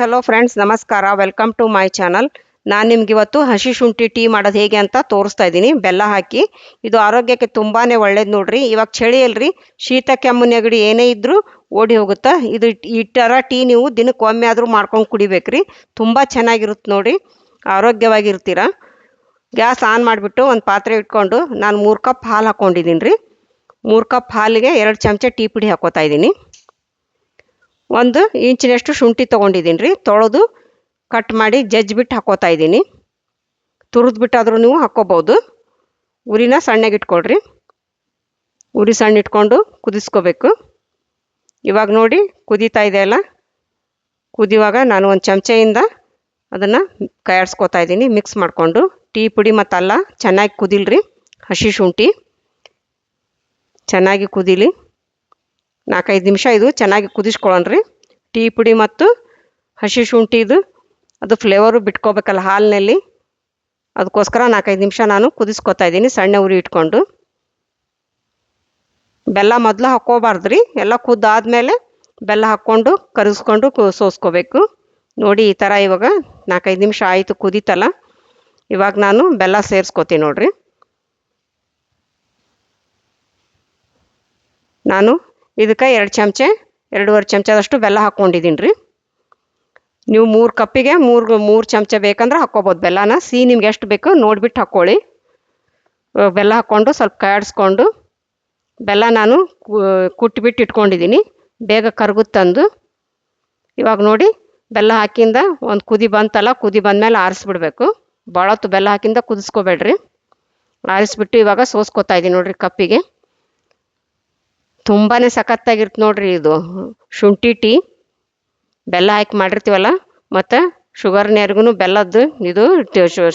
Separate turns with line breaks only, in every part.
Hello friends, ನಮಸ್ಕಾರ. Welcome to my channel. ನಾನು ನಿಮ್ಗೆ ಇವತ್ತು ಹಸಿ ಶುಂಠಿ ಟೀ ಮಾಡೋದು ಹೇಗೆ ಅಂತ ತೋರಿಸ್ತಾ ಇದ್ದೀನಿ, ಬೆಲ್ಲ ಹಾಕಿ. ಇದು ಆರೋಗ್ಯಕ್ಕೆ ತುಂಬಾ ಒಳ್ಳೇದು ನೋಡ್ರಿ. ಇವಾಗ ಚಳಿ ಅಲ್ರಿ, ಶೀತ ಕೆಮ್ಮು ನೆಗಡಿ ಏನೇ ಇದ್ರೂ ಓಡಿ ಹೋಗುತ್ತಾ. ಈ ಥರ ಟೀ ನೀವು ದಿನಕ್ಕೆ ಒಮ್ಮೆ ಆದರೂ ಮಾಡ್ಕೊಂಡು ಕುಡಿಬೇಕ್ರಿ. ತುಂಬ ಚೆನ್ನಾಗಿರುತ್ತೆ ನೋಡಿ, ಆರೋಗ್ಯವಾಗಿರ್ತೀರ. ಗ್ಯಾಸ್ ಆನ್ ಮಾಡಿಬಿಟ್ಟು ಒಂದು ಪಾತ್ರೆ ಇಟ್ಕೊಂಡು ನಾನು 3 ಕಪ್ ಹಾಲು ಹಾಕ್ಕೊಂಡಿದ್ದೀನಿ ರೀ. 3 ಕಪ್ ಹಾಲಿಗೆ 2 ಚಮಚ ಟೀ ಪುಡಿ ಹಾಕೋತಾ ಇದ್ದೀನಿ. 1 ಇಂಚಿನಷ್ಟು ಶುಂಠಿ ತೊಗೊಂಡಿದ್ದೀನಿ ರೀ. ತೊಳೆದು ಕಟ್ ಮಾಡಿ ಜಜ್ಜಿಬಿಟ್ಟು ಹಾಕೋತಾ ಇದ್ದೀನಿ. ತುರಿದ್ಬಿಟ್ಟಾದ್ರೂ ನೀವು ಹಾಕ್ಕೋಬೋದು. ಉರಿನ ಸಣ್ಣಗೆ ಇಟ್ಕೊಳ್ರಿ. ಉರಿ ಸಣ್ಣ ಇಟ್ಕೊಂಡು ಕುದಿಸ್ಕೋಬೇಕು. ಇವಾಗ ನೋಡಿ ಕುದೀತಾ ಇದೆ ಅಲ್ಲ, ಕುದಿಯುವಾಗ ನಾನು 1 ಚಮಚೆಯಿಂದ ಅದನ್ನು ಕೈಯಾಡಿಸ್ಕೋತಾ ಇದ್ದೀನಿ, ಮಿಕ್ಸ್ ಮಾಡಿಕೊಂಡು. ಟೀ ಪುಡಿ ಮತ್ತು ಅಲ್ಲ ಚೆನ್ನಾಗಿ ಕುದಿಲ್ರಿ. ಹಸಿ ಶುಂಠಿ ಚೆನ್ನಾಗಿ ಕುದೀಲಿ. 4-5 ನಿಮಿಷ ಇದು ಚೆನ್ನಾಗಿ ಕುದಿಸ್ಕೊಳ್ಳೋಣ್ರಿ. ಟೀ ಪುಡಿ ಮತ್ತು ಹಸಿ ಶುಂಠಿದು ಅದು ಫ್ಲೇವರು ಬಿಟ್ಕೋಬೇಕಲ್ಲ ಹಾಲಿನಲ್ಲಿ, ಅದಕ್ಕೋಸ್ಕರ 4-5 ನಿಮಿಷ ನಾನು ಕುದಿಸ್ಕೊತಾ ಇದ್ದೀನಿ ಸಣ್ಣ ಉರಿ ಇಟ್ಕೊಂಡು. ಬೆಲ್ಲ ಮೊದಲು ಹಾಕ್ಕೋಬಾರ್ದು ರೀ, ಎಲ್ಲ ಕುದ್ದಾದ್ಮೇಲೆ ಬೆಲ್ಲ ಹಾಕ್ಕೊಂಡು ಕರಗಿಸ್ಕೊಂಡು ಸೋಸ್ಕೋಬೇಕು. ನೋಡಿ ಈ ಥರ ಇವಾಗ 4-5 ನಿಮಿಷ ಆಯಿತು ಕುದೀತಲ್ಲ. ಇವಾಗ ನಾನು ಬೆಲ್ಲ ಸೇರಿಸ್ಕೋತೀನಿ ನೋಡ್ರಿ. ನಾನು ಇದಕ್ಕೆ 2 ಚಮಚೆ 2.5 ಚಮಚದಷ್ಟು ಬೆಲ್ಲ ಹಾಕ್ಕೊಂಡಿದ್ದೀನಿ ರೀ. ನೀವು 3 ಕಪ್ಪಿಗೆ 3 ಚಮಚ ಬೇಕಂದ್ರೆ ಹಾಕ್ಕೋಬೋದು ಬೆಲ್ಲನ. ಸಿಹಿ ನಿಮ್ಗೆ ಎಷ್ಟು ಬೇಕು ನೋಡಿಬಿಟ್ಟು ಹಾಕ್ಕೊಳ್ಳಿ. ಬೆಲ್ಲ ಹಾಕ್ಕೊಂಡು ಸ್ವಲ್ಪ ಕಾಯಿಸ್ಕೊಂಡು, ಬೆಲ್ಲ ನಾನು ಕುಟ್ಟಿಬಿಟ್ಟು ಇಟ್ಕೊಂಡಿದ್ದೀನಿ, ಬೇಗ ಕರಗುತ್ತಂದು. ಇವಾಗ ನೋಡಿ ಬೆಲ್ಲ ಹಾಕಿಂದ ಒಂದು ಕುದಿ ಬಂತಲ್ಲ, ಕುದಿ ಬಂದಮೇಲೆ ಆರಿಸ್ಬಿಡ್ಬೇಕು. ಭಾಳ ಹೊತ್ತು ಬೆಲ್ಲ ಹಾಕಿಂದ ಕುದಿಸ್ಕೋಬೇಡ್ರಿ. ಆರಿಸ್ಬಿಟ್ಟು ಇವಾಗ ಸೋಸ್ಕೋತಾ ಇದ್ದೀನಿ ನೋಡಿರಿ ಕಪ್ಪಿಗೆ. ತುಂಬಾ ಸಖತ್ತಾಗಿರುತ್ತೆ ನೋಡ್ರಿ ಇದು ಶುಂಠಿ ಟೀ. ಬೆಲ್ಲ ಹಾಕಿ ಮಾಡಿರ್ತೀವಲ್ಲ, ಮತ್ತು ಶುಗರ್ನ್ಯಾರಿಗೂ ಬೆಲ್ಲದ್ದು ಇದು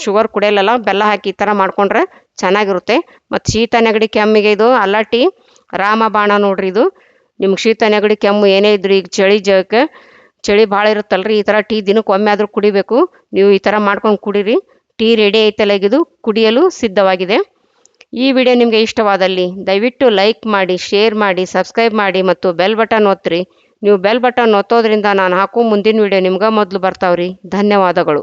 ಶುಗರ್ ಕುಡಿಯಲ್ಲ, ಬೆಲ್ಲ ಹಾಕಿ ಈ ಥರ ಮಾಡ್ಕೊಂಡ್ರೆ ಚೆನ್ನಾಗಿರುತ್ತೆ. ಮತ್ತು ಶೀತ ನೆಗಡಿ ಕೆಮ್ಮಿಗೆ ಇದು ಅಲ್ಲ ಟೀ ರಾಮಬಾಣ ನೋಡ್ರಿ. ಇದು ನಿಮ್ಗೆ ಶೀತ ನೆಗಡಿ ಕೆಮ್ಮು ಏನೇ ಇದ್ರು, ಈಗ ಚಳಿ ಭಾಳ ಇರುತ್ತಲ್ರಿ, ಈ ಥರ ಟೀ ದಿನಕ್ಕೆ ಒಮ್ಮೆ ಆದರೂ ಕುಡಿಬೇಕು. ನೀವು ಈ ಥರ ಮಾಡ್ಕೊಂಡು ಕುಡೀರಿ. ಟೀ ರೆಡಿ ಐತಲ್ಲ, ಇದು ಕುಡಿಯಲು ಸಿದ್ಧವಾಗಿದೆ. ಈ ವಿಡಿಯೋ ನಿಮಗೆ ಇಷ್ಟವಾದಲ್ಲಿ ದಯವಿಟ್ಟು ಲೈಕ್ ಮಾಡಿ, ಶೇರ್ ಮಾಡಿ, ಸಬ್ಸ್ಕ್ರೈಬ್ ಮಾಡಿ ಮತ್ತು ಬೆಲ್ ಬಟನ್ ಒತ್ತಿರಿ. ನೀವು ಬೆಲ್ ಬಟನ್ ಒತ್ತೋದ್ರಿಂದ ನಾನು ಹಾಕೋ ಮುಂದಿನ ವಿಡಿಯೋ ನಿಮ್ಗೆ ಮೊದಲು ಬರ್ತಾವ್ರಿ. ಧನ್ಯವಾದಗಳು.